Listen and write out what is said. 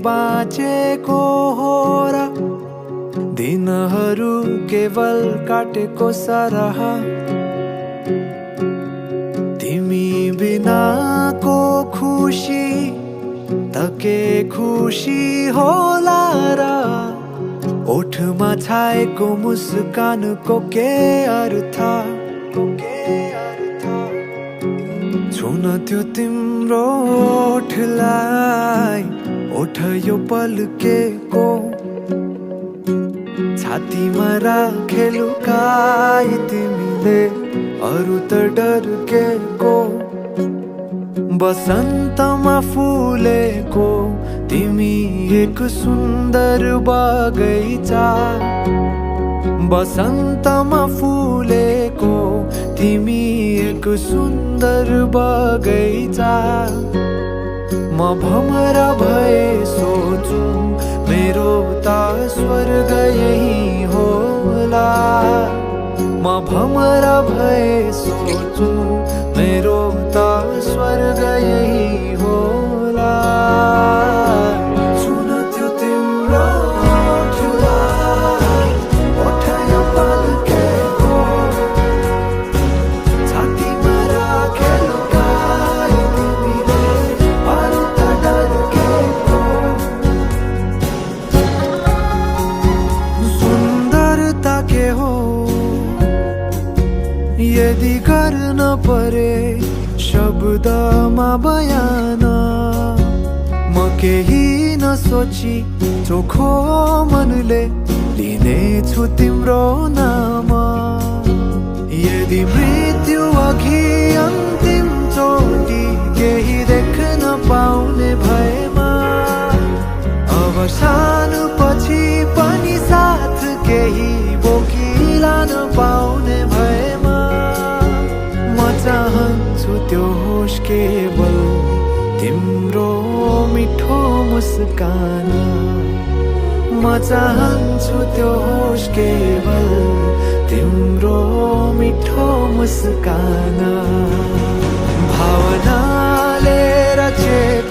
बाँचेको हो र दिनहरू केवल काटेको सरह तिमी बिनाको खुसी त के खुसी होला र ओठमा छाएको मुस्कानको के अर्थ छुन त्यो तिम्रो ओठलाई ओठ यो पल्केको छातीमा राखे लुकाई तिमीले अरू त डर्केको बसन्तमा फुलेको तिमी एक सुन्दर बगैँचा बसन्तमा फुलेको तिमी एक सुन्दर बगैँचा म भमरा भए सोचु मेरो त स्वर्ग यही होला म भमरा भए सोचु मेरो त स्वर्ग यही होला सुन त्यो तिम्रो ओठलाई ओठ यो पल्केको छातीमा राखे लुकाई तिमीले अरू त डर्केको सुन्दरता के हो यदि गर्न परे शब्दमा बयान म केही नसोची चोखो मनले लिनेछु तिम्रो नाम यदि मृत्यु अघि अन्तिम चोटि केही देख्न पाउने भएमा अवसान पछि पनि साथ केही बोकिलान पाउने भएमा म चाहन्छु त्यो होस् केवल तिम्रो मिठो मुस्कान म चाहन्छु त्यो होस् केवल तिम्रो मिठो मुस्कान भावनाले रचेको